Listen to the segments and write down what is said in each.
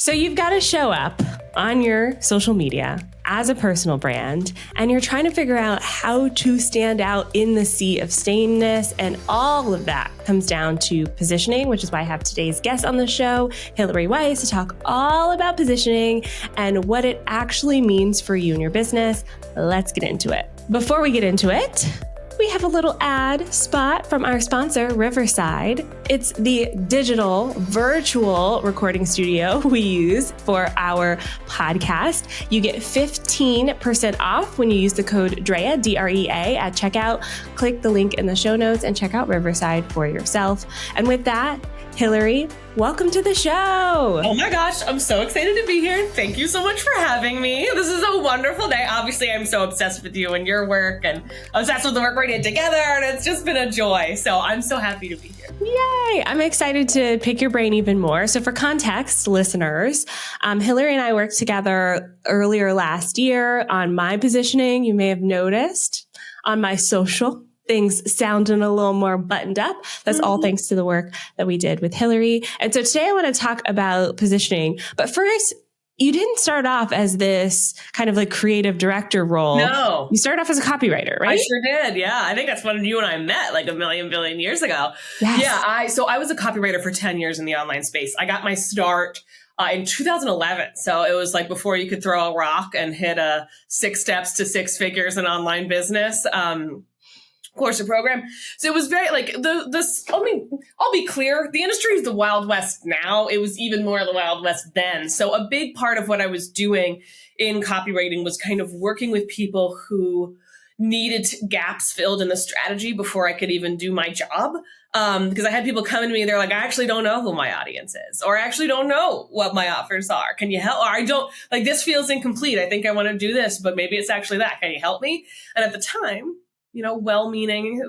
So you've got to show up on your social media as a personal brand, and you're trying to figure out how to stand out in the sea of sameness. And all of that comes down to positioning, which is why I have today's guest on the show, Hillary Weiss, to talk all about positioning and what it actually means for you and your business. Let's get into it. Before we get into it, we have a little ad spot from our sponsor, Riverside. It's the digital virtual recording studio we use for our podcast. You get 15% off when you use the code DREA, D-R-E-A, at checkout. Click the link in the show notes and check out Riverside for yourself. And with that, Hillary, welcome to the show. Oh my gosh, I'm so excited to be here. Thank you so much for having me. This is a wonderful day. Obviously, I'm so obsessed with you and your work and obsessed with the work we did together, and it's just been a joy. So I'm so happy to be here. Yay! I'm excited to pick your brain even more. So for context, listeners, Hillary and I worked together earlier last year on my positioning. You may have noticed on my social, things sounding a little more buttoned up. That's all thanks to the work that we did with Hillary. And so today I want to talk about positioning. But first, you didn't start off as this kind of like creative director role. No. You started off as a copywriter, right? I sure did. Yeah. I think that's when you and I met like a billion years ago. Yes. Yeah. So I was a copywriter for 10 years in the online space. I got my start in 2011. So it was like before you could throw a rock and hit 6 steps to 6 figures in online business. Course or program. So it was very like I'll be clear. The industry is the Wild West now. It was even more the Wild West then. So a big part of what I was doing in copywriting was kind of working with people who needed gaps filled in the strategy before I could even do my job. Because I had people come to me, they're like, I actually don't know who my audience is, or I actually don't know what my offers are. Can you help? Or I don't, like, this feels incomplete. I think I want to do this, but maybe it's actually that. Can you help me? And at the time, well-meaning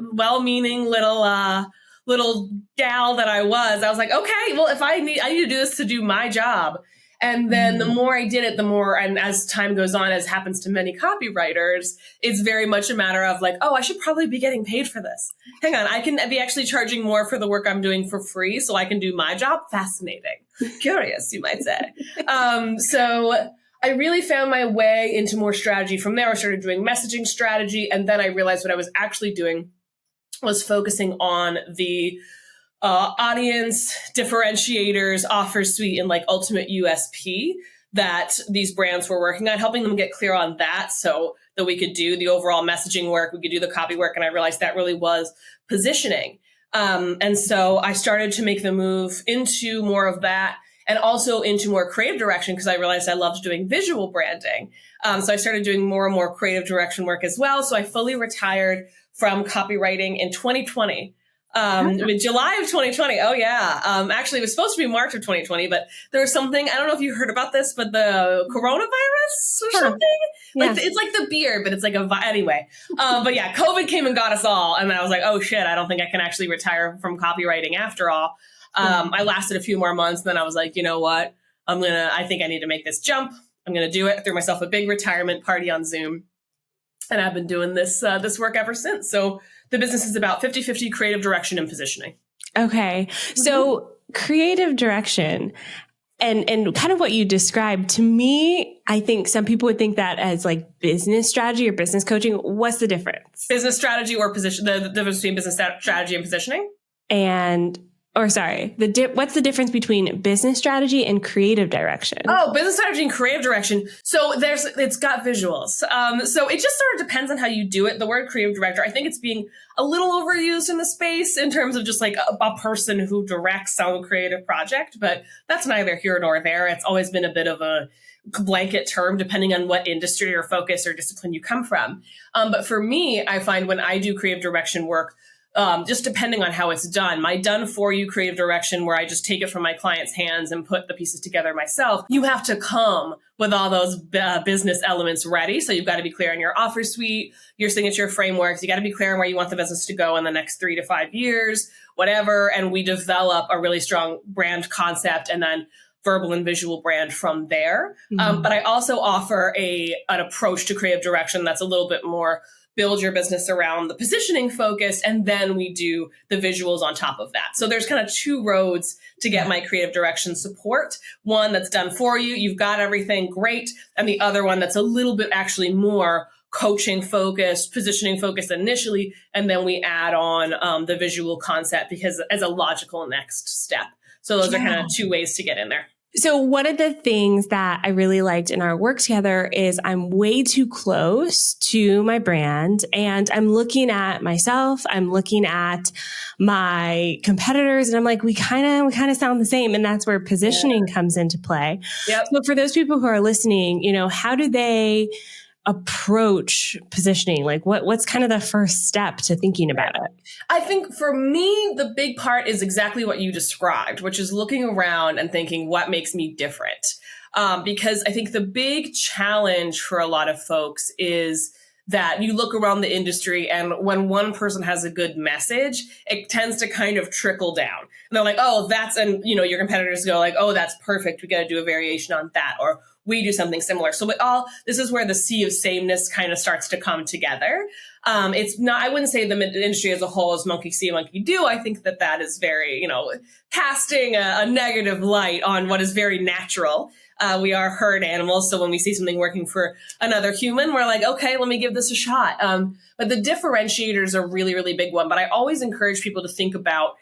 little gal that I was like, okay, well, if I need to do this to do my job. And then the more I did it, the more, and as time goes on, as happens to many copywriters, it's very much a matter of like, oh, I should probably be getting paid for this. Hang on, I can be actually charging more for the work I'm doing for free so I can do my job. Fascinating. Curious, you might say. So I really found my way into more strategy. From there, I started doing messaging strategy. And then I realized what I was actually doing was focusing on the audience differentiators, offer suite, and like ultimate USP that these brands were working on, helping them get clear on that so that we could do the overall messaging work, we could do the copy work. And I realized that really was positioning. And so I started to make the move into more of that, and also into more creative direction because I realized I loved doing visual branding. So I started doing more and more creative direction work as well. So I fully retired from copywriting in 2020. In July of 2020. Oh yeah. Actually, it was supposed to be March of 2020, but there was something, I don't know if you heard about this, but the coronavirus or something. Yeah. Like it's like the beer, but it's like anyway. But yeah, COVID came and got us all. And then I was like, oh shit, I don't think I can actually retire from copywriting after all. I lasted a few more months. And then I was like, you know what? I think I need to make this jump. I'm going to do it. I threw myself a big retirement party on Zoom. And I've been doing this work ever since. So the business is about 50-50 creative direction and positioning. Okay. So creative direction and kind of what you described, to me, I think some people would think that as like business strategy or business coaching. What's the difference? Business strategy or position, the difference between business strategy and positioning? What's the difference between business strategy and creative direction? Oh, business strategy and creative direction. So it's got visuals. So it just sort of depends on how you do it. The word creative director, I think it's being a little overused in the space in terms of just like a person who directs some creative project, but that's neither here nor there. It's always been a bit of a blanket term depending on what industry or focus or discipline you come from. But for me, I find when I do creative direction work, just depending on how it's done, my done for you creative direction where I just take it from my client's hands and put the pieces together myself, you have to come with all those business elements ready. So you've got to be clear on your offer suite, your signature frameworks. You got to be clear on where you want the business to go in the next 3 to 5 years, whatever. And we develop a really strong brand concept and then verbal and visual brand from there. But I also offer an approach to creative direction that's a little bit more build your business around the positioning focus, and then we do the visuals on top of that. So there's kind of two roads to get my creative direction support. One that's done for you, you've got everything great, and the other one that's a little bit actually more coaching focused, positioning focused initially, and then we add on the visual concept because as a logical next step. So those are kind of two ways to get in there. So one of the things that I really liked in our work together is I'm way too close to my brand, and I'm looking at myself, I'm looking at my competitors, and I'm like, we kind of sound the same. And that's where positioning comes into play. Yep. So for those people who are listening, how do they approach positioning? Like what's kind of the first step to thinking about it? I think for me, the big part is exactly what you described, which is looking around and thinking, what makes me different? Because I think the big challenge for a lot of folks is that you look around the industry, and when one person has a good message, it tends to kind of trickle down. And they're like, oh, your competitors go like, oh, that's perfect. We got to do a variation on that. Or we do something similar. So this is where the sea of sameness kind of starts to come together. It's not, I wouldn't say the industry as a whole is monkey see, monkey do. I think that is very, casting a negative light on what is very natural. We are herd animals. So when we see something working for another human, we're like, okay, let me give this a shot. But the differentiators are really, really big one. But I always encourage people to think about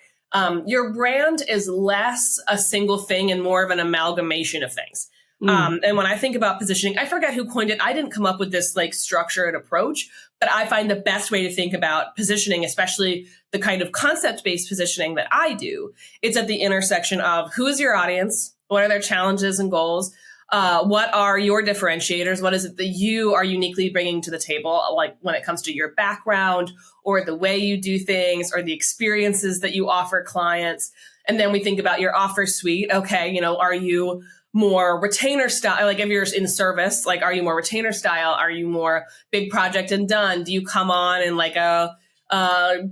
your brand is less a single thing and more of an amalgamation of things. And when I think about positioning, I forget who coined it. I didn't come up with this like structured approach, but I find the best way to think about positioning, especially the kind of concept-based positioning that I do, it's at the intersection of who is your audience, what are their challenges and goals, what are your differentiators, what is it that you are uniquely bringing to the table, like when it comes to your background or the way you do things or the experiences that you offer clients. And then we think about your offer suite. Okay, are you more retainer style? Like if you're in service, like, are you more retainer style? Are you more big project and done? Do you come on in like a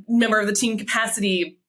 member of the team capacity?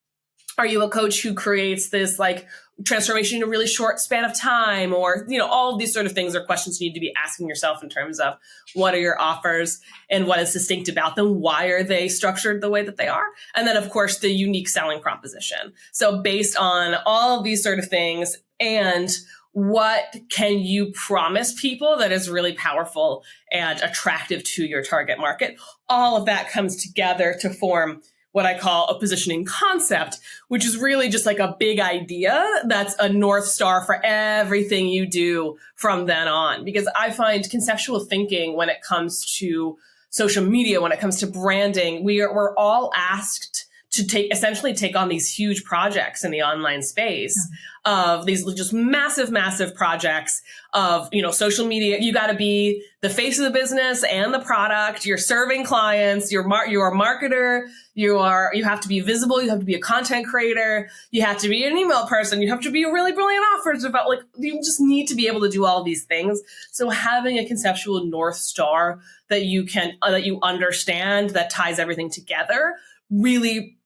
Are you a coach who creates this like transformation in a really short span of time? Or, all of these sort of things are questions you need to be asking yourself in terms of what are your offers and what is distinct about them? Why are they structured the way that they are? And then of course, the unique selling proposition. So based on all of these sort of things, and what can you promise people that is really powerful and attractive to your target market? All of that comes together to form what I call a positioning concept, which is really just like a big idea that's a North Star for everything you do from then on. Because I find conceptual thinking when it comes to social media, when it comes to branding, we're all asked to essentially take on these huge projects in the online space of these just massive, massive projects of, social media. You got to be the face of the business and the product. You're serving clients. You're a marketer. You have to be visible. You have to be a content creator. You have to be an email person. You have to be a really brilliant offer developer. You just need to be able to do all these things. So having a conceptual North Star that you understand, that ties everything together, really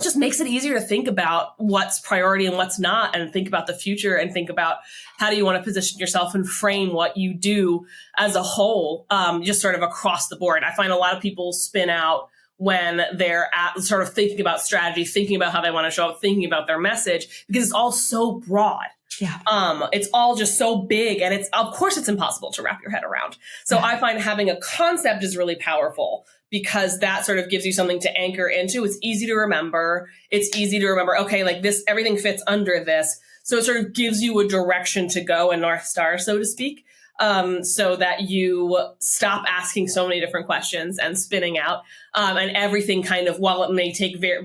just makes it easier to think about what's priority and what's not, and think about the future and think about how do you want to position yourself and frame what you do as a whole, just sort of across the board. I find a lot of people spin out when they're sort of thinking about strategy, thinking about how they want to show up, thinking about their message, because it's all so broad. Yeah. It's all just so big, and of course it's impossible to wrap your head around. So I find having a concept is really powerful, because that sort of gives you something to anchor into. It's easy to remember. Okay, like this, everything fits under this. So it sort of gives you a direction to go, a North Star, so to speak, so that you stop asking so many different questions and spinning out. And everything kind of, while it may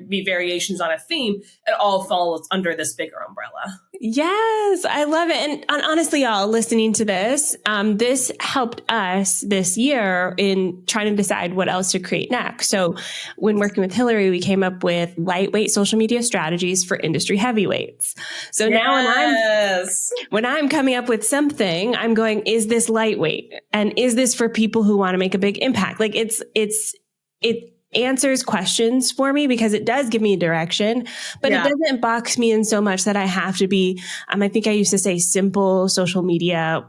be variations on a theme, it all falls under this bigger umbrella. Yes, I love it. And honestly, y'all listening to this, this helped us this year in trying to decide what else to create next. So when working with Hillary, we came up with lightweight social media strategies for industry heavyweights. So now when I'm coming up with something, I'm going, is this lightweight? And is this for people who want to make a big impact? Like it answers questions for me, because it does give me a direction, but it doesn't box me in so much that I have to be, I think I used to say simple social media.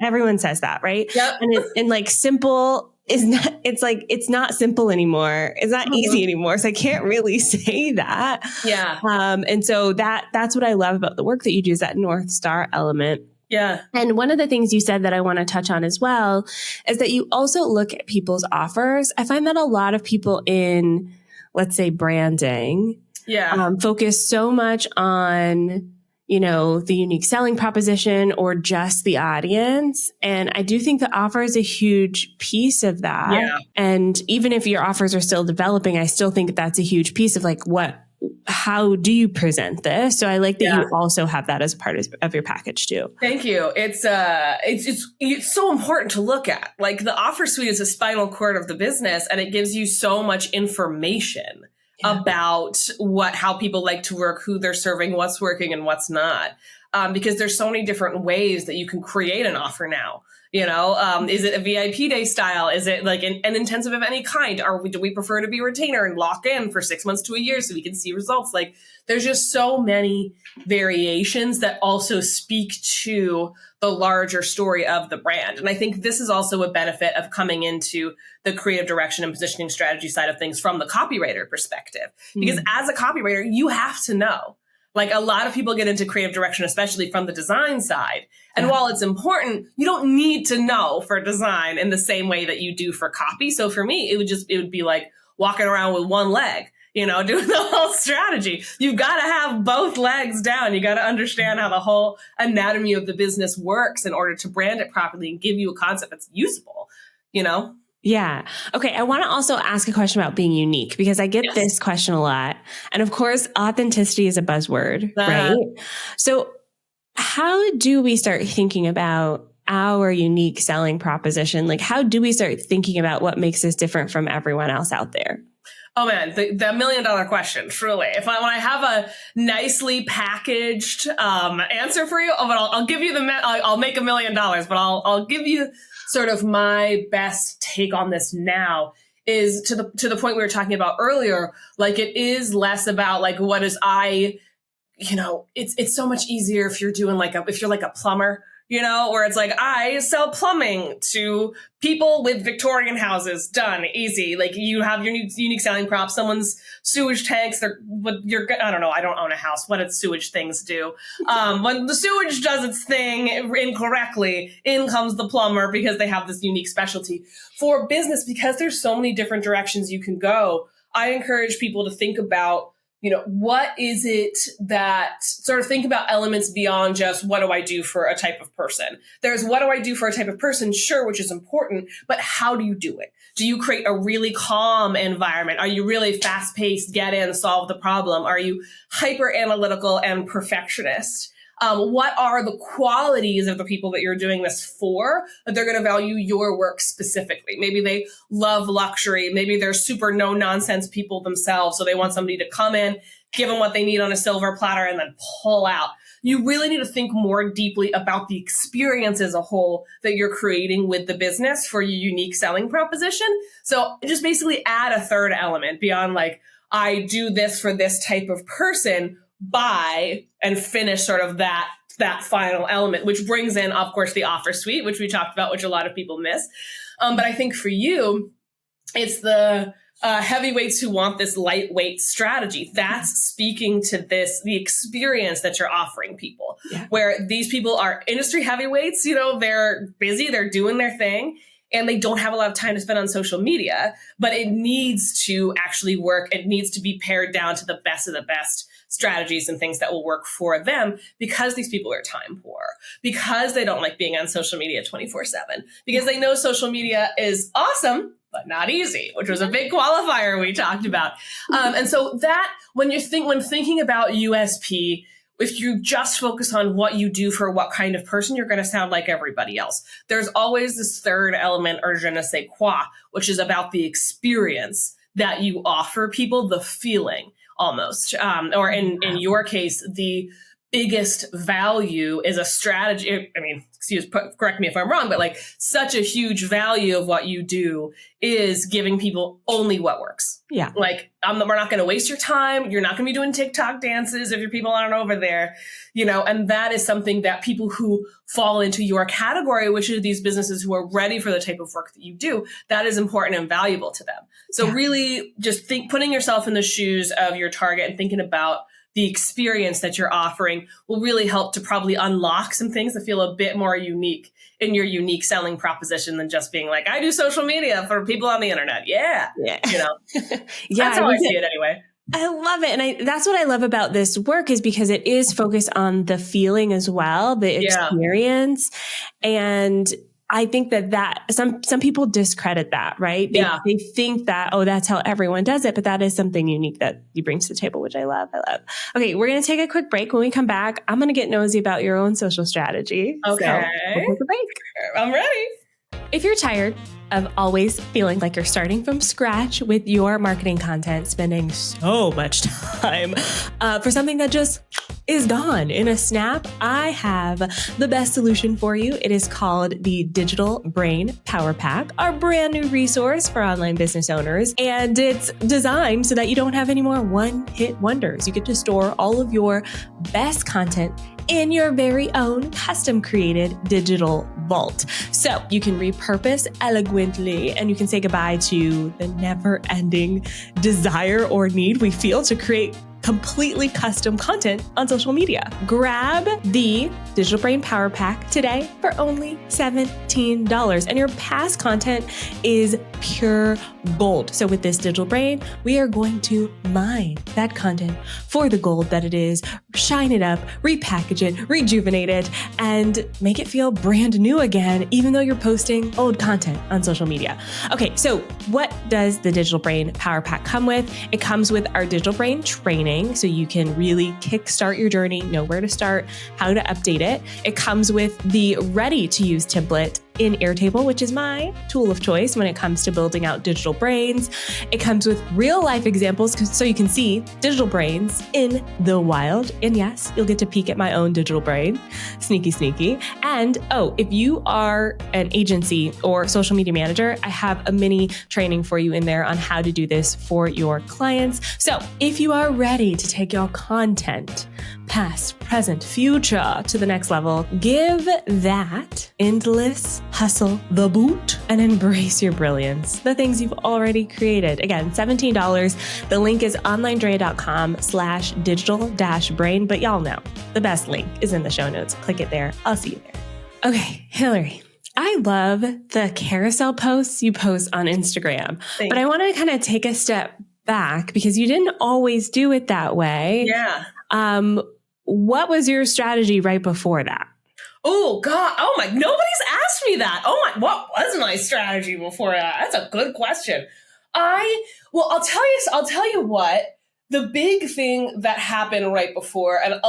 Everyone says that, right? Yep. And like simple is not, it's like, it's not simple anymore. It's not easy anymore. So I can't really say that. Yeah. And so that's what I love about the work that you do, is that North Star element. Yeah. And one of the things you said that I want to touch on as well is that you also look at people's offers. I find that a lot of people in, let's say, branding, focus so much on, you know, the unique selling proposition or just the audience. And I do think the offer is a huge piece of that. Yeah. And even if your offers are still developing, I still think that's a huge piece of like, how do you present this? So I like that you also have that as part of your package too. Thank you. It's so important to look at. Like, the offer suite is a spinal cord of the business, and it gives you so much information about how people like to work, who they're serving, what's working and what's not. Because there's so many different ways that you can create an offer now. You know, is it a VIP day style? Is it like an intensive of any kind? Do we prefer to be a retainer and lock in for 6 months to a year so we can see results? Like, there's just so many variations that also speak to the larger story of the brand. And I think this is also a benefit of coming into the creative direction and positioning strategy side of things from the copywriter perspective. Because as a copywriter, you have to know. Like, a lot of people get into creative direction, especially from the design side. And while it's important, you don't need to know for design in the same way that you do for copy. So for me, it would be like walking around with one leg, you know, doing the whole strategy. You've got to have both legs down. You got to understand how the whole anatomy of the business works in order to brand it properly and give you a concept that's usable, you know? Yeah. Okay. I want to also ask a question about being unique, because I get this question a lot. And of course, authenticity is a buzzword, right? So how do we start thinking about our unique selling proposition? Like, how do we start thinking about what makes us different from everyone else out there? Oh man, the $1 million question, truly. When I have a nicely packaged answer for you, but I'll give you I'll make $1 million, but I'll give you sort of my best take on this now, is to the point we were talking about earlier. Like, it is less about like, what is it's so much easier if you're doing if you're like a plumber, you know, where it's like, I sell plumbing to people with Victorian houses. Done. Easy. Like, you have your unique selling prop. Someone's sewage tanks. I don't know. I don't own a house. What did sewage things do? When the sewage does its thing incorrectly, in comes the plumber, because they have this unique specialty. For business, because there's so many different directions you can go, I encourage people to think about, you know, what is it that sort of think about elements beyond just what do I do for a type of person? There's what do I do for a type of person? Sure, which is important, but how do you do it? Do you create a really calm environment? Are you really fast paced, get in, solve the problem? Are you hyper analytical and perfectionist? What are the qualities of the people that you're doing this for that they're going to value your work specifically? Maybe they love luxury. Maybe they're super no nonsense people themselves. So they want somebody to come in, give them what they need on a silver platter, and then pull out. You really need to think more deeply about the experience as a whole that you're creating with the business for your unique selling proposition. So just basically add a third element beyond like, I do this for this type of person, by and finish sort of that final element, which brings in, of course, the offer suite, which we talked about, which a lot of people miss. But I think for you, it's the heavyweights who want this lightweight strategy. That's speaking to the experience that you're offering people, where these people are industry heavyweights. You know, they're busy, they're doing their thing, and they don't have a lot of time to spend on social media, but it needs to actually work. It needs to be pared down to the best of the best strategies and things that will work for them, because these people are time poor, because they don't like being on social media 24/7, because they know social media is awesome, but not easy, which was a big qualifier we talked about. And so that when thinking about USP, if you just focus on what you do for what kind of person, you're going to sound like everybody else. There's always this third element, or je ne sais quoi, which is about the experience that you offer people, the feeling almost, or in your case, the biggest value is a strategy. I mean, correct me if I'm wrong, but like such a huge value of what you do is giving people only what works. Yeah. Like, we're not going to waste your time. You're not going to be doing TikTok dances if your people aren't over there, and that is something that people who fall into your category, which are these businesses who are ready for the type of work that you do, that is important and valuable to them. So really just putting yourself in the shoes of your target and thinking about the experience that you're offering will really help to probably unlock some things that feel a bit more unique in your unique selling proposition than just being like, I do social media for people on the internet. Yeah. That's how I see it anyway. I love it. And that's what I love about this work is because it is focused on the feeling as well, the experience. And I think that some people discredit that, right? They think that, that's how everyone does it, but that is something unique that you bring to the table, which I love. Okay, we're going to take a quick break. When we come back, I'm going to get nosy about your own social strategy. Okay. So we'll take a break. I'm ready. If you're tired of always feeling like you're starting from scratch with your marketing content, spending so much time for something that just is gone in a snap, I have the best solution for you. It is called the Digital Brain Power Pack, our brand new resource for online business owners. And it's designed so that you don't have any more one-hit wonders. You get to store all of your best content in your very own custom created digital vault. So you can repurpose eloquently and you can say goodbye to the never ending desire or need we feel to create completely custom content on social media. Grab the Digital Brain Power Pack today for only $17. And your past content is pure gold. So with this Digital Brain, we are going to mine that content for the gold that it is, shine it up, repackage it, rejuvenate it, and make it feel brand new again, even though you're posting old content on social media. Okay, so what does the Digital Brain Power Pack come with? It comes with our Digital Brain training, so you can really kickstart your journey, know where to start, how to update it. It comes with the ready-to-use template in Airtable, which is my tool of choice when it comes to building out digital brains. It comes with real life examples so you can see digital brains in the wild. And yes, you'll get to peek at my own digital brain. Sneaky, sneaky. And if you are an agency or social media manager, I have a mini training for you in there on how to do this for your clients. So if you are ready to take your content past, present, future to the next level, give that endless hustle the boot and embrace your brilliance, the things you've already created. Again, $17. The link is onlinedrea.com/digital-brain, but y'all know the best link is in the show notes. Click it there. I'll see you there. Okay, Hillary, I love the carousel posts you post on Instagram, but I want to kind of take a step back because you didn't always do it that way. Yeah. What was your strategy right before that? Oh God. Oh my, nobody's asked me that. Oh my, what was my strategy before that? That's a good question. I'll tell you what, the big thing that happened right before, and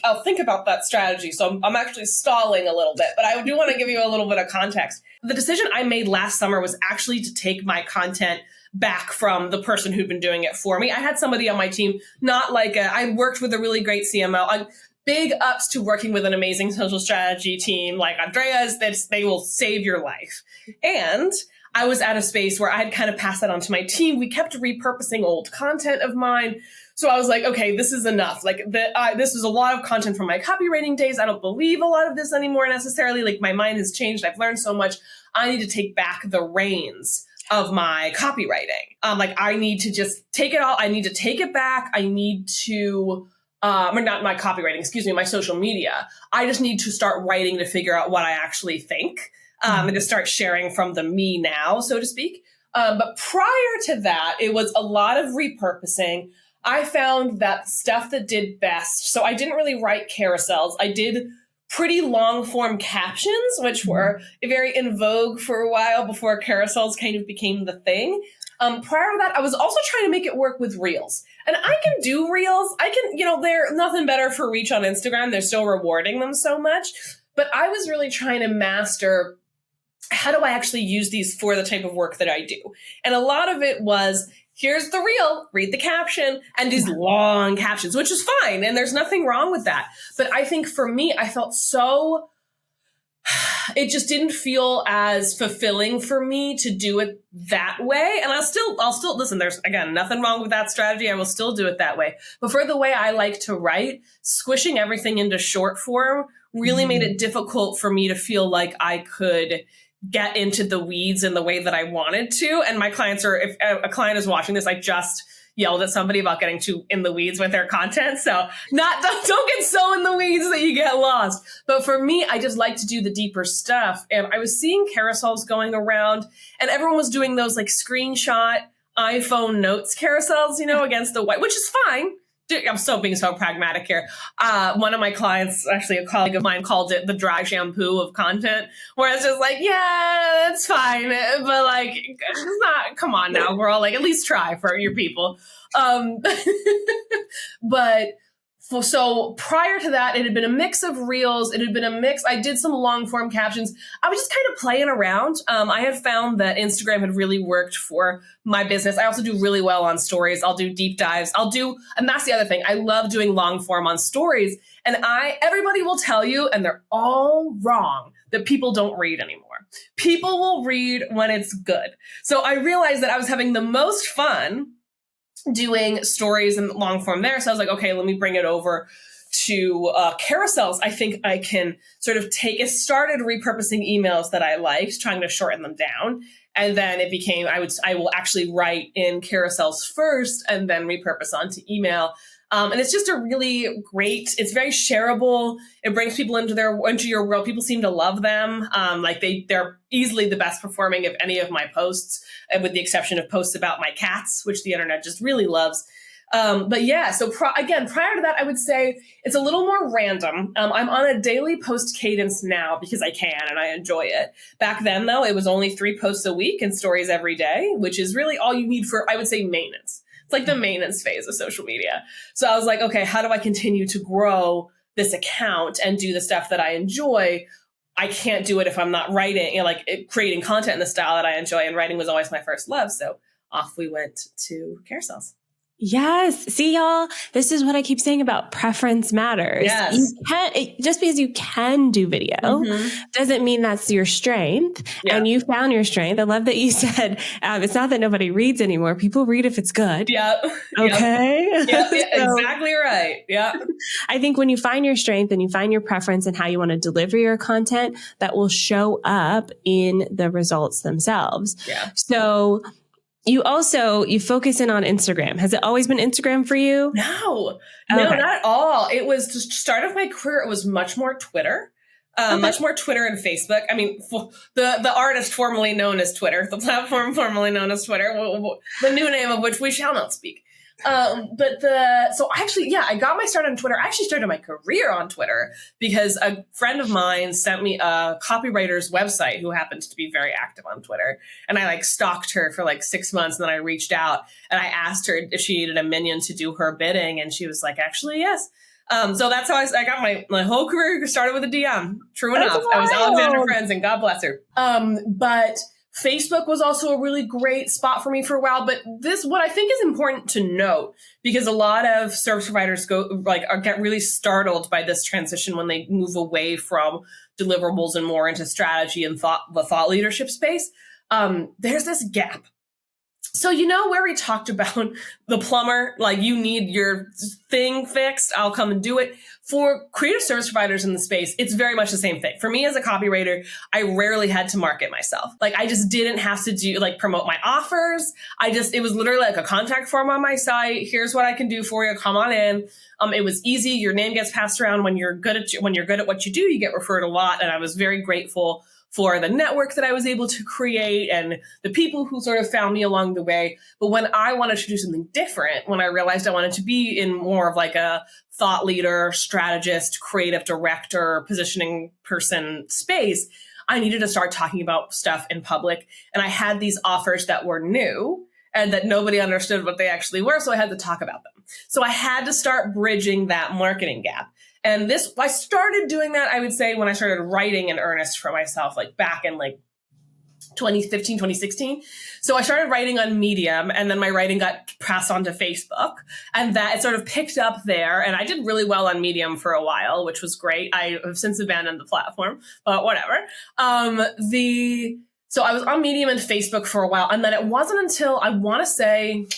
I'll think about that strategy. So I'm actually stalling a little bit, but I do want to give you a little bit of context. The decision I made last summer was actually to take my content back from the person who'd been doing it for me. I had somebody on my team, I worked with a really great CMO. Big ups to working with an amazing social strategy team like ANDREA's. They will save your life. And I was at a space where I had kind of passed that on to my team. We kept repurposing old content of mine. So I was like, okay, this is enough. This is a lot of content from my copywriting days. I don't believe a lot of this anymore necessarily. My mind has changed. I've learned so much. I need to take back the reins of my copywriting. I need to just take it all. I need to take it back. I need to, not my copywriting, excuse me, my social media. I just need to start writing to figure out what I actually think, and to start sharing from the me now, so to speak. But prior to that, it was a lot of repurposing. I found that stuff that did best. So I didn't really write carousels. I did pretty long form captions, which were very in vogue for a while before carousels kind of became the thing. Prior to that, I was also trying to make it work with reels. And I can do reels. They're nothing better for reach on Instagram. They're still rewarding them so much. But I was really trying to master, how do I actually use these for the type of work that I do? And a lot of it was, here's the reel, read the caption, and these long captions, which is fine. And there's nothing wrong with that. But I think for me, I felt it just didn't feel as fulfilling for me to do it that way. And I'll still listen, there's again, nothing wrong with that strategy. I will still do it that way. But for the way I like to write, squishing everything into short form really made it difficult for me to feel like I could get into the weeds in the way that I wanted to. And my clients if a client is watching this, I just yelled at somebody about getting too in the weeds with their content. So don't get so in the weeds that you get lost. But for me, I just like to do the deeper stuff. And I was seeing carousels going around and everyone was doing those like screenshot iPhone notes carousels, against the white, which is fine. I'm being so pragmatic here. One of my clients, actually a colleague of mine, called it the dry shampoo of content, where it's just like, yeah, it's fine. But like, it's not, come on now. We're all like, at least try for your people. So prior to that, it had been a mix of reels. It had been a mix. I did some long form captions. I was just kind of playing around. I have found that Instagram had really worked for my business. I also do really well on stories. I'll do deep dives. And that's the other thing. I love doing long form on stories. And everybody will tell you, and they're all wrong, that people don't read anymore. People will read when it's good. So I realized that I was having the most fun doing stories and long form there. So I was like, okay, let me bring it over to carousels. I think I can sort of started repurposing emails that I liked, trying to shorten them down. And then it became, I will actually write in carousels first and then repurpose onto email. And it's just a really great, it's very shareable. It brings people into your world. People seem to love them. They're easily the best performing of any of my posts, with the exception of posts about my cats, which the internet just really loves. But yeah, so again, prior to that, I would say it's a little more random. I'm on a daily post cadence now because I can and I enjoy it. Back then, though, it was only 3 posts a week and stories every day, which is really all you need for, I would say, maintenance. It's like the maintenance phase of social media. So I was like, okay, how do I continue to grow this account and do the stuff that I enjoy? I can't do it if I'm not writing, creating content in the style that I enjoy. And writing was always my first love. So off we went to carousels. Yes. See, y'all, this is what I keep saying about preference matters. Yes. Just because you can do video doesn't mean that's your strength. Yeah. And you found your strength. I love that you said, it's not that nobody reads anymore. People read if it's good. Yep. Okay. Yep. Exactly right. Yeah. I think when you find your strength and you find your preference and how you want to deliver your content, that will show up in the results themselves. Yeah. So you focus in on Instagram. Has it always been Instagram for you? No, not at all. It was the start of my career. It was much more Twitter, much more Twitter and Facebook. I mean, the artist formerly known as Twitter, the platform formerly known as Twitter, the new name of which we shall not speak. I got my start on Twitter. I actually started my career on Twitter because a friend of mine sent me a copywriter's website who happens to be very active on Twitter. And I stalked her for 6 months. And then I reached out and I asked her if she needed a minion to do her bidding. And she was like, actually, yes. So that's how I got my whole career started with a DM. True enough. I was Alexander Friends and God bless her. But Facebook was also a really great spot for me for a while. But what I think is important to note, because a lot of service providers get really startled by this transition when they move away from deliverables and more into strategy and the thought leadership space. There's this gap. So, where we talked about the plumber, you need your thing fixed, I'll come and do it. For creative service providers in the space, it's very much the same thing. For me as a copywriter, I rarely had to market myself. I just didn't have to do promote my offers. It was literally a contact form on my site. Here's what I can do for you. Come on in. It was easy. Your name gets passed around when you're good at what you do. You get referred a lot. And I was very grateful for the network that I was able to create and the people who sort of found me along the way. But when I wanted to do something different, when I realized I wanted to be in more of a thought leader, strategist, creative director, positioning person space, I needed to start talking about stuff in public. And I had these offers that were new and that nobody understood what they actually were. So I had to talk about them. So I had to start bridging that marketing gap. And I started doing that, I would say, when I started writing in earnest for myself, back in 2015, 2016. So I started writing on Medium, and then my writing got passed on to Facebook, and that it sort of picked up there. And I did really well on Medium for a while, which was great. I have since abandoned the platform, but whatever. So I was on Medium and Facebook for a while. And then it wasn't until, I want to say,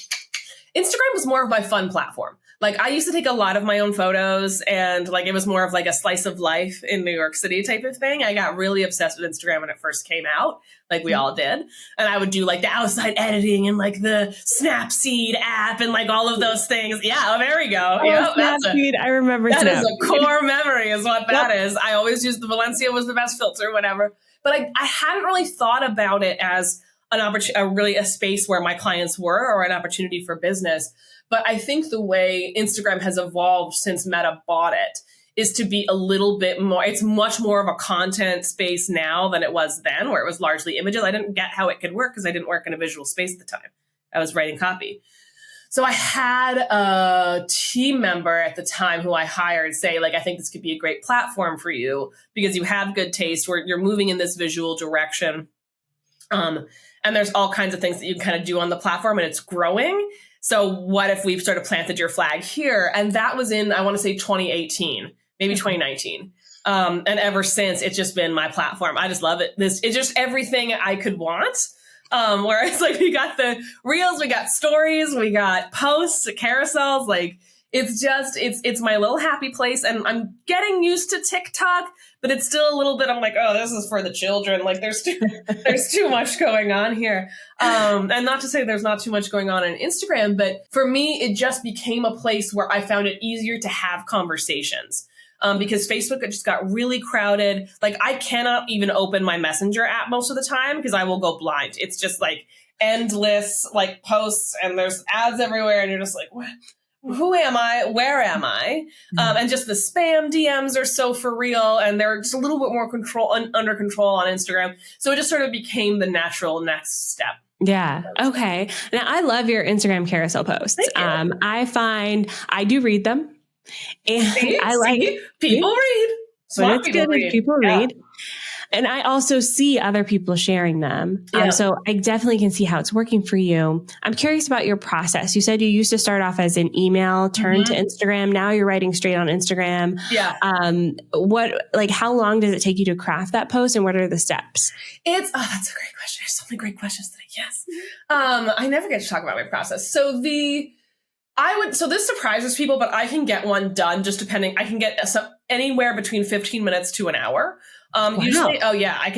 Instagram was more of my fun platform. Like, I used to take a lot of my own photos, and like it was more of like a slice of life in New York City type of thing. I got really obsessed with Instagram when it first came out, like we all did. And I would do like the outside editing and like the Snapseed app and like all of those things. Yeah, there we go. Oh, yep, Snapseed. I remember that Snapseed. Is a core memory is what that is. I always used the Valencia was the best filter, whatever. But I hadn't really thought about it as an opportunity, really a space where my clients were, or an opportunity for business. But I think the way Instagram has evolved since Meta bought it is to be a little bit more, it's much more of a content space now than it was then, where it was largely images. I didn't get how it could work because I didn't work in a visual space at the time. I was writing copy. So I had a team member at the time who I hired say, like, I think this could be a great platform for you because you have good taste, where you're moving in this visual direction. And there's all kinds of things that you can kind of do on the platform, and it's growing. So what if we've sort of planted your flag here? And that was in, I want to say 2018, maybe 2019. And ever since, it's just been my platform. I just love it. It's just everything I could want. Where it's like, we got the reels, we got stories, we got posts, carousels, like it's my little happy place. And I'm getting used to TikTok, but it's still a little bit, I'm like, oh, this is for the children. Like there's too much going on here. And not to say there's not too much going on Instagram, but for me, it just became a place where I found it easier to have conversations. Because Facebook just got really crowded. Like I cannot even open my Messenger app most of the time because I will go blind. It's just like endless like posts, and there's ads everywhere, and you're just like, what? Who am I? Where am I? And just the spam DMs are so for real, and they're just a little bit more under control on Instagram. So it just sort of became the natural next step. Yeah. Okay. Now I love your Instagram carousel posts. I find I do read them. And I like people read. What it's good is people read. And I also see other people sharing them. So I definitely can see how it's working for you. I'm curious about your process. You said you used to start off as an email, turn to Instagram. Now you're writing straight on Instagram. Yeah. How long does it take you to craft that post, and what are the steps? That's a great question. There's so many great questions today. Yes. I never get to talk about my process. So this surprises people, but I can get one done just depending. I can get anywhere between 15 minutes to an hour. Usually, I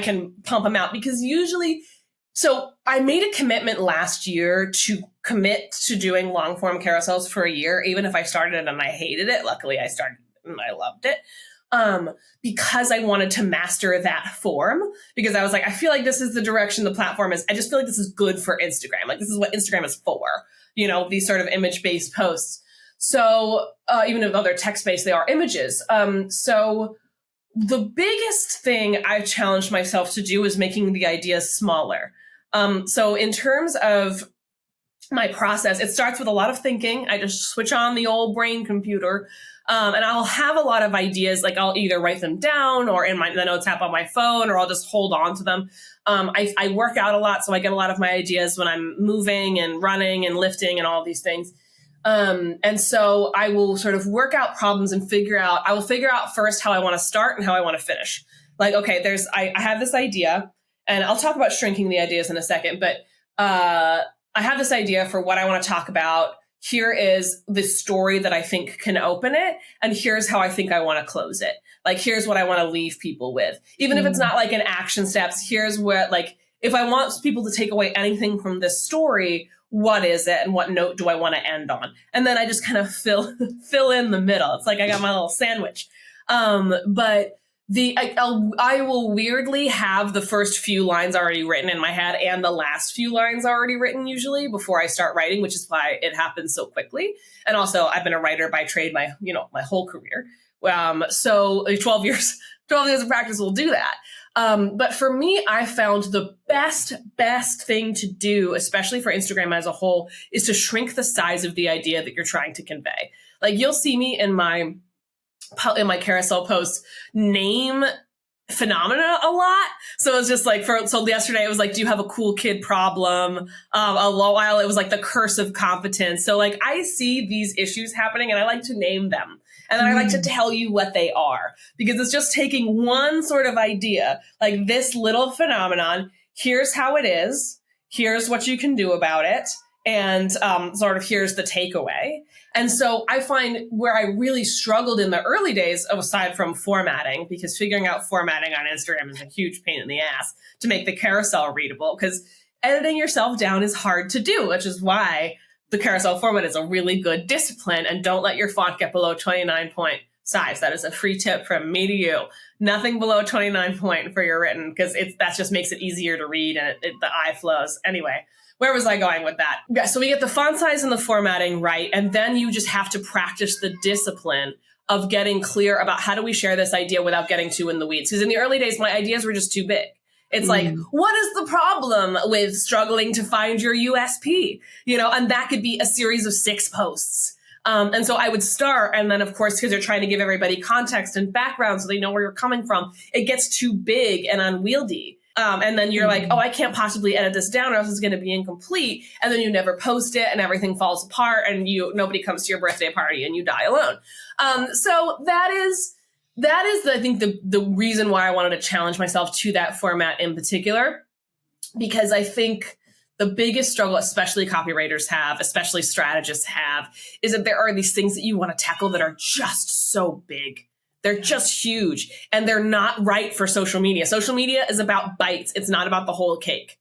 can pump them out because usually, so I made a commitment last year to commit to doing long form carousels for a year, even if I started it and I hated it. Luckily I started and I loved it. Because I wanted to master that form, because I was like, I feel like this is the direction the platform is. I just feel like this is good for Instagram. Like this is what Instagram is for, these sort of image-based posts. So, even though they're text-based, they are images. So the biggest thing I've challenged myself to do is making the ideas smaller. So in terms of my process, it starts with a lot of thinking. I just switch on the old brain computer, and I'll have a lot of ideas. Like I'll either write them down or in the notes app on my phone, or I'll just hold on to them. I work out a lot, so I get a lot of my ideas when I'm moving and running and lifting and all these things. And so I will sort of work out problems and I will figure out first how I want to start and how I want to finish. Like, okay, I have this idea, and I'll talk about shrinking the ideas in a second, but, I have this idea for what I want to talk about. Here is the story that I think can open it. And here's how I think I want to close it. Like, here's what I want to leave people with. Even if it's not like an action steps, here's where, like, if I want people to take away anything from this story, what is it and what note do I want to end on? And then I just kind of fill in the middle. It's like I got my little sandwich. But I will weirdly have the first few lines already written in my head and the last few lines already written usually before I start writing, which is why it happens so quickly. And also I've been a writer by trade my whole career. So 12 years of practice will do that. But for me, I found the best thing to do, especially for Instagram as a whole, is to shrink the size of the idea that you're trying to convey. Like you'll see me in my carousel posts name phenomena a lot. So it's just like, so yesterday it was like, do you have a cool kid problem? A while it was like the curse of competence. So like I see these issues happening and I like to name them. And then I like to tell you what they are, because it's just taking one sort of idea, like this little phenomenon. Here's how it is. Here's what you can do about it. And sort of here's the takeaway. And so I find where I really struggled in the early days, aside from formatting, because figuring out formatting on Instagram is a huge pain in the ass to make the carousel readable, because editing yourself down is hard to do, which is why the carousel format is a really good discipline. And don't let your font get below 29 point size. That is a free tip from me to you. Nothing below 29 point for your written, because that just makes it easier to read and the eye flows. Anyway, where was I going with that? Yeah, so we get the font size and the formatting right, and then you just have to practice the discipline of getting clear about how do we share this idea without getting too in the weeds. Because in the early days, my ideas were just too big. It's like, what is the problem with struggling to find your USP? And that could be a series of 6 posts. And so I would start, and then of course, because you're trying to give everybody context and background so they know where you're coming from, it gets too big and unwieldy. And then you're like, oh, I can't possibly edit this down or else it's going to be incomplete. And then you never post it and everything falls apart and nobody comes to your birthday party and you die alone. So that is I think the reason why I wanted to challenge myself to that format in particular, because I think the biggest struggle, especially copywriters have, especially strategists have, is that there are these things that you want to tackle that are just so big. They're just huge and they're not right for social media. Social media is about bites. It's not about the whole cake.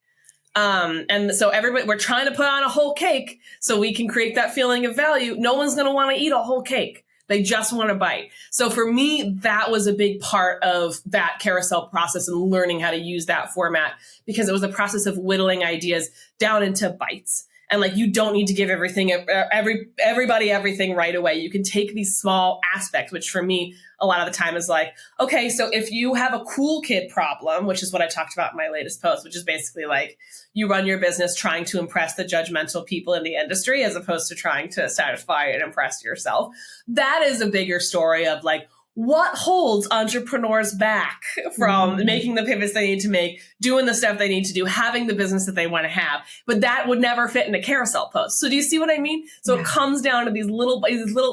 And so we're trying to put on a whole cake so we can create that feeling of value. No one's going to want to eat a whole cake. They just want to bite. So for me, that was a big part of that carousel process and learning how to use that format, because it was a process of whittling ideas down into bites. And like, you don't need to give everybody everything right away. You can take these small aspects, which for me, a lot of the time is like, okay, so if you have a cool kid problem, which is what I talked about in my latest post, which is basically like you run your business trying to impress the judgmental people in the industry as opposed to trying to satisfy and impress yourself. That is a bigger story of like, what holds entrepreneurs back from making the pivots they need to make, doing the stuff they need to do, having the business that they want to have? But that would never fit in a carousel post. So do you see what I mean? So it comes down to these little,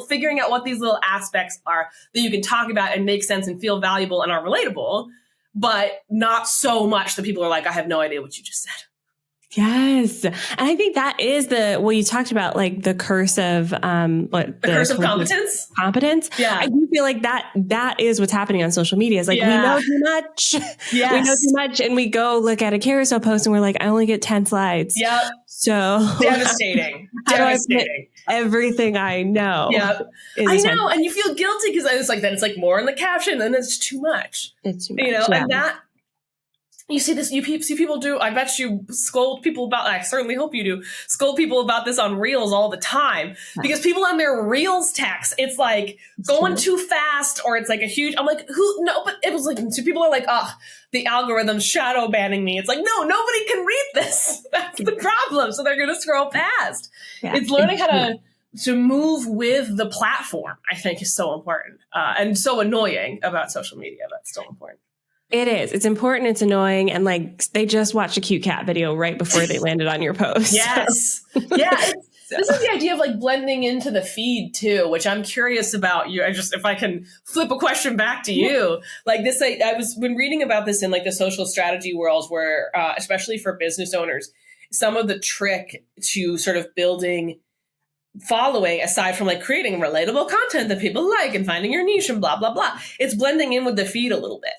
figuring out what these little aspects are that you can talk about and make sense and feel valuable and are relatable, but not so much that people are like, I have no idea what you just said. Yes. And I think that is you talked about like the curse of, the curse of competence. Competence. Yeah. I do feel like that is what's happening on social media. It's like, we know too much. Yes. We know too much. And we go look at a carousel post and we're like, I only get 10 slides. Yep. So devastating. Devastating. Everything I know. Yep. I know. And you feel guilty because I was like, then it's like more in the caption and it's too much. It's too much. And that, you see this, you see people do, I bet you scold people about, I certainly hope you do, scold people about this on Reels all the time, because people on their Reels text, it's like going too fast, or it's like a huge, I'm like, but it was like, so people are like, the algorithm's shadow banning me. It's like, no, nobody can read this. That's the problem. So they're going to scroll past. Yeah, it's learning how to move with the platform, I think, is so important, and so annoying about social media, but still important. It is. It's important. It's annoying. And like, they just watched a cute cat video right before they landed on your post. Yes. Yeah. This is the idea of like blending into the feed too, which I'm curious about you. If I can flip a question back to you, like this, I was when reading about this in like the social strategy world where, especially for business owners, some of the trick to sort of building following, aside from like creating relatable content that people like and finding your niche and blah, blah, blah, it's blending in with the feed a little bit.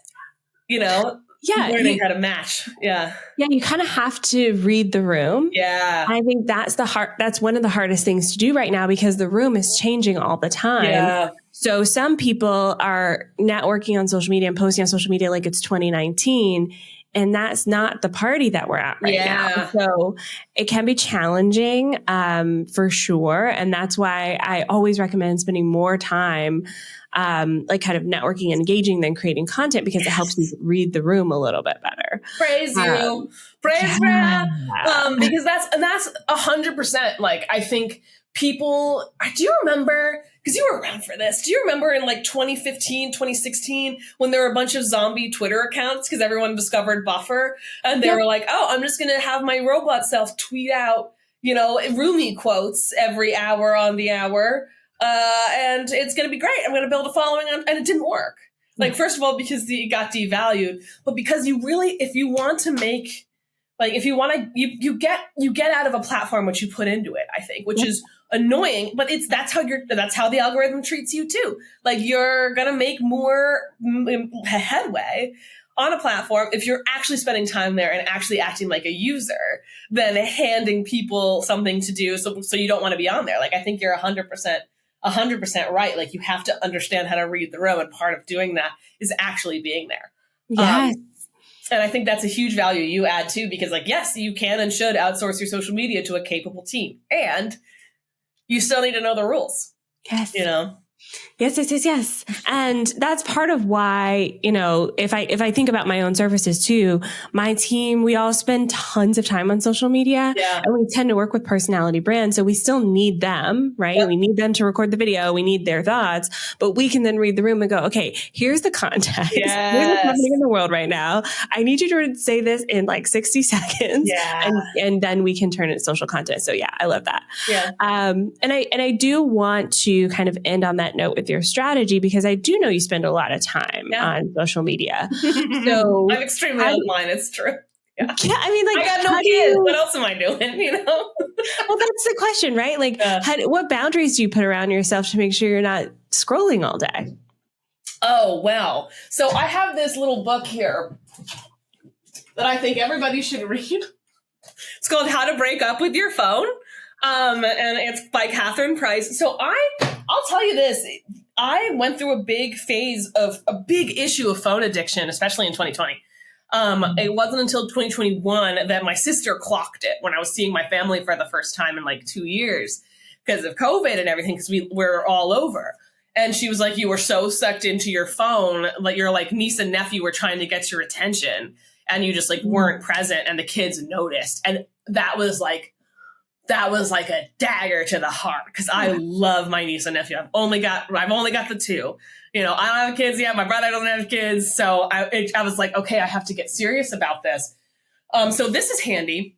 Learning how to match. Yeah. Yeah. You kind of have to read the room. Yeah. I think that's one of the hardest things to do right now, because the room is changing all the time. Yeah. So some people are networking on social media and posting on social media like it's 2019. And that's not the party that we're at right now. So it can be challenging, for sure. And that's why I always recommend spending more time like kind of networking and engaging than creating content, because it helps you read the room a little bit better. Praise you. Praise Brand. Because that's 100%. Like, I think people, do you remember, because you were around for this, do you remember in like 2015, 2016, when there were a bunch of zombie Twitter accounts because everyone discovered Buffer and they were like, oh, I'm just going to have my robot self tweet out, Rumi quotes every hour on the hour. And it's going to be great. I'm going to build a following and it didn't work. Like, first of all, because it got devalued, but because you really, if you want to make, like, if you want to, you get out of a platform what you put into it, I think, which is annoying, but that's how the algorithm treats you too. Like, you're going to make more headway on a platform if you're actually spending time there and actually acting like a user than handing people something to do. So you don't want to be on there. Like, I think you're 100% right. Like, you have to understand how to read the room. And part of doing that is actually being there. Yes. And I think that's a huge value you add too, because like, yes, you can and should outsource your social media to a capable team, and you still need to know the rules. Yes. Yes. And that's part of why, if I think about my own services too, my team, we all spend tons of time on social media and we tend to work with personality brands. So we still need them, right? Yep. We need them to record the video. We need their thoughts, but we can then read the room and go, okay, here's the context. Yes. Here's what's happening in the world right now. I need you to say this in like 60 seconds and then we can turn it into social content. So yeah, I love that. Yeah. And I do want to kind of end on that note with your strategy, because I do know you spend a lot of time on social media. So I'm extremely online. It's true. Yeah. I mean, like, I got no kids. What else am I doing? Well, that's the question, right? Like, what boundaries do you put around yourself to make sure you're not scrolling all day? Oh, well. So I have this little book here that I think everybody should read. It's called How to Break Up with Your Phone. And it's by Catherine Price. So I'll tell you this. I went through a big issue of phone addiction, especially in 2020. It wasn't until 2021 that my sister clocked it when I was seeing my family for the first time in like 2 years because of COVID and everything, because we're all over. And she was like, you were so sucked into your phone, like your like niece and nephew were trying to get your attention and you just like weren't present, and the kids noticed. And that was like a dagger to the heart, because I love my niece and nephew. I've only got the two. I don't have kids yet. My brother doesn't have kids. So I was like, okay, I have to get serious about this. So this is handy.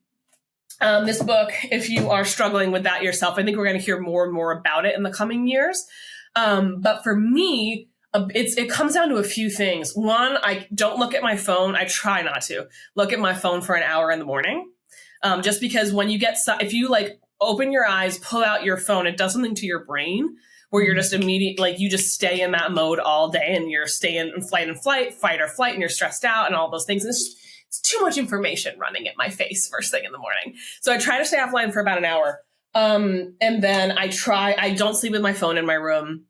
This book, if you are struggling with that yourself, I think we're going to hear more and more about it in the coming years. But for me, it comes down to a few things. One, I don't look at my phone. I try not to look at my phone for an hour in the morning. Just because when you if you like open your eyes, pull out your phone, it does something to your brain where you're just you just stay in that mode all day, and you're staying in fight or flight, and you're stressed out and all those things. And it's too much information running at my face first thing in the morning. So I try to stay offline for about an hour. And then I don't sleep with my phone in my room.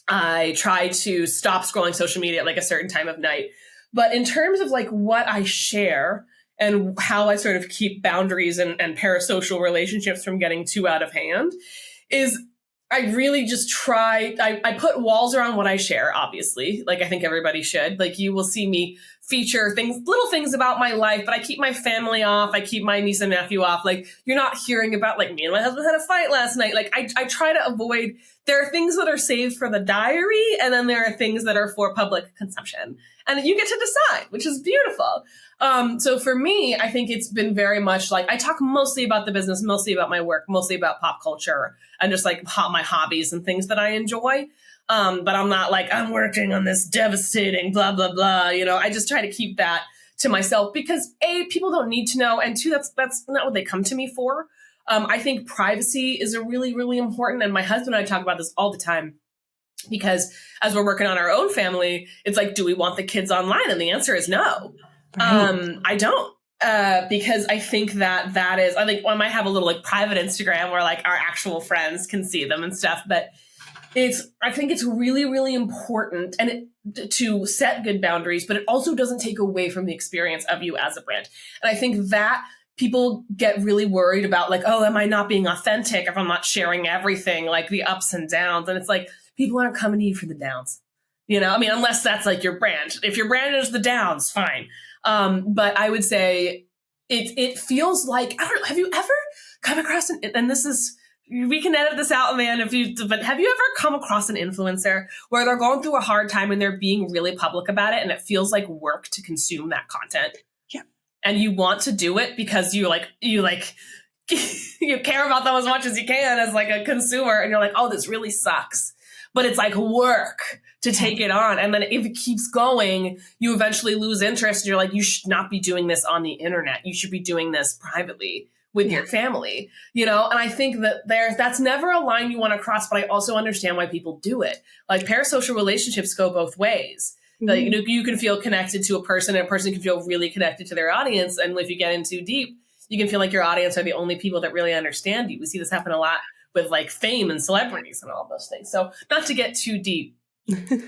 I try to stop scrolling social media at like a certain time of night. But in terms of like what I share and how I sort of keep boundaries and parasocial relationships from getting too out of hand, is I really just I put walls around what I share, obviously, like I think everybody should. Like, you will see me feature little things about my life, but I keep my family off. I keep my niece and nephew off. Like, you're not hearing about like me and my husband had a fight last night. Like, I try to avoid, there are things that are saved for the diary, and then there are things that are for public consumption. And you get to decide, which is beautiful. So for me, I think it's been very much like, I talk mostly about the business, mostly about my work, mostly about pop culture, and just like my hobbies and things that I enjoy. But I'm not like, I'm working on this devastating blah, blah, blah. I just try to keep that to myself because A, people don't need to know. And two, that's not what they come to me for. I think privacy is a really, really important. And my husband and I talk about this all the time, because as we're working on our own family, it's like, do we want the kids online? And the answer is no. Right. I don't. Because I think that is, I think I might have a little like private Instagram where like our actual friends can see them and stuff, but I think it's really, really important to set good boundaries, but it also doesn't take away from the experience of you as a brand. And I think that people get really worried about like, oh, am I not being authentic if I'm not sharing everything, like the ups and downs? And it's like, people aren't coming to you for the downs, I mean, unless that's like your brand. If your brand is the downs, fine. But I would say it feels like, I don't know, have you ever come across and this is we can edit this out, man. But have you ever come across an influencer where they're going through a hard time and they're being really public about it, and it feels like work to consume that content? Yeah. And you want to do it because you care about them as much as you can as like a consumer, and you're like, oh, this really sucks. But it's like work to take it on. And then if it keeps going, you eventually lose interest. And you're like, you should not be doing this on the internet. You should be doing this privately with your family, And I think that that's never a line you want to cross, but I also understand why people do it. Like parasocial relationships go both ways. Mm-hmm. Like, you can feel connected to a person, and a person can feel really connected to their audience. And if you get in too deep, you can feel like your audience are the only people that really understand you. We see this happen a lot with like fame and celebrities and all those things. So not to get too deep,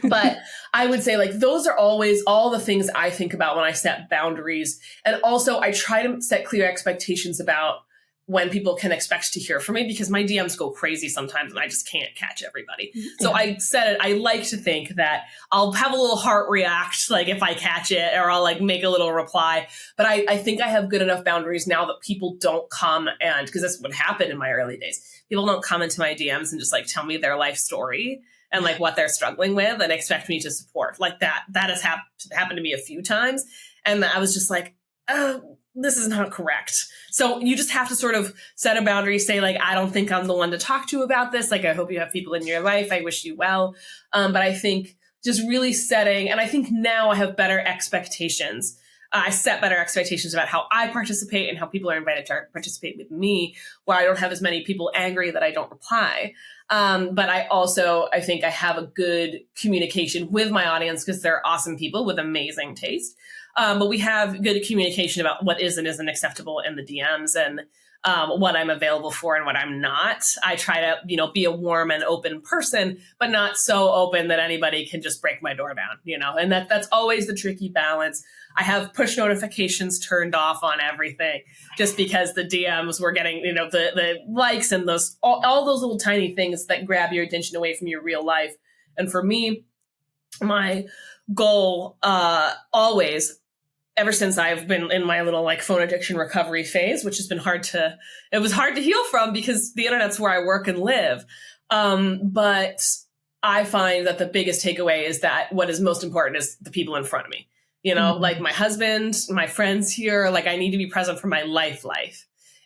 but I would say like those are always all the things I think about when I set boundaries. And also I try to set clear expectations about when people can expect to hear from me, because my DMs go crazy sometimes and I just can't catch everybody. Yeah. So I said it, I like to think that I'll have a little heart react, like if I catch it, or I'll like make a little reply. But I think I have good enough boundaries now that people don't come, and because that's what happened in my early days. People don't come into my DMs and just like tell me their life story and like what they're struggling with and expect me to support. Like that has happened to me a few times. And I was just like, oh, this is not correct. So you just have to sort of set a boundary, say like, I don't think I'm the one to talk to about this. Like, I hope you have people in your life. I wish you well. But I think just really setting, and I think now I have better expectations. I set better expectations about how I participate and how people are invited to participate with me, where I don't have as many people angry that I don't reply. But I think I have a good communication with my audience because they're awesome people with amazing taste. But we have good communication about what is and isn't acceptable in the DMs, and what I'm available for and what I'm not. I try to, be a warm and open person, but not so open that anybody can just break my door down, and that's always the tricky balance. I have push notifications turned off on everything just because the DMs were getting, the likes and all those little tiny things that grab your attention away from your real life. And for me, my goal always, ever since I've been in my little like phone addiction recovery phase, which has been hard to heal from because the internet's where I work and live. But I find that the biggest takeaway is that what is most important is the people in front of me, like my husband, my friends here, like I need to be present for my life.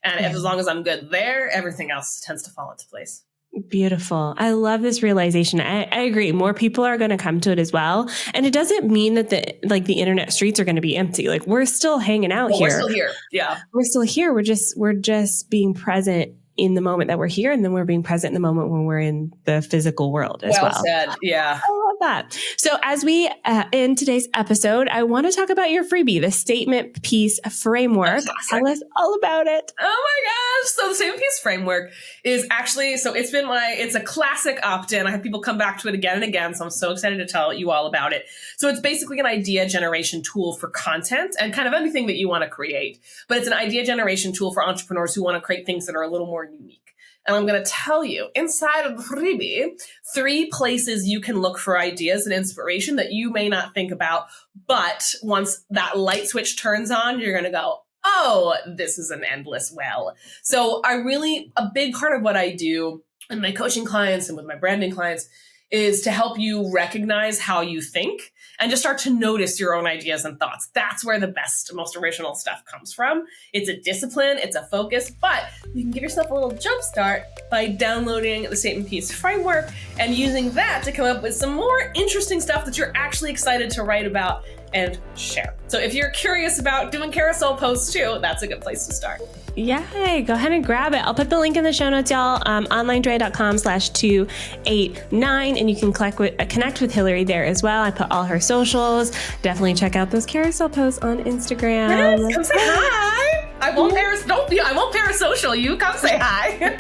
And as long as I'm good there, everything else tends to fall into place. Beautiful. I love this realization. I agree. More people are going to come to it as well. And it doesn't mean that the internet streets are going to be empty. Like we're still hanging out here. We're still here. Yeah. We're still here. We're just being present in the moment that we're here. And then we're being present in the moment when we're in the physical world as well. Well said. Yeah. I love that. So as we end today's episode, I want to talk about your freebie, the statement piece framework. Tell us all about it. Oh my gosh. So the statement piece framework is actually, it's a classic opt-in. I have people come back to it again and again. So I'm so excited to tell you all about it. So it's basically an idea generation tool for content and kind of anything that you want to create. But it's an idea generation tool for entrepreneurs who want to create things that are a little more unique. And I'm going to tell you inside of the freebie, 3 places you can look for ideas and inspiration that you may not think about. But once that light switch turns on, you're going to go, oh, this is an endless well. So a big part of what I do in my coaching clients and with my branding clients is to help you recognize how you think and just start to notice your own ideas and thoughts. That's where the best, most original stuff comes from. It's a discipline, it's a focus, but you can give yourself a little jump start by downloading the statement piece framework and using that to come up with some more interesting stuff that you're actually excited to write about and share. So if you're curious about doing carousel posts too, that's a good place to start. Yay, go ahead and grab it. I'll put the link in the show notes, y'all. OnlineDrea.com/289. And you can connect with Hillary there as well. I put all her socials. Definitely check out those carousel posts on Instagram. Yes, come say hi. I won't parasocial you. Come say hi.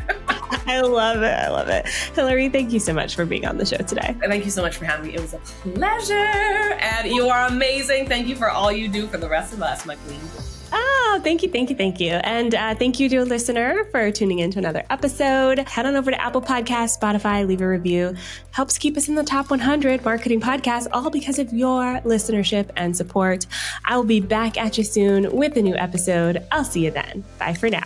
I love it. Hillary, thank you so much for being on the show today. And thank you so much for having me. It was a pleasure. And you are amazing. Thank you for all you do for the rest of us, my queen. Oh, thank you. And thank you, dear listener, for tuning in to another episode. Head on over to Apple Podcasts, Spotify, leave a review. Helps keep us in the top 100 marketing podcasts, all because of your listenership and support. I will be back at you soon with a new episode. I'll see you then. Bye for now.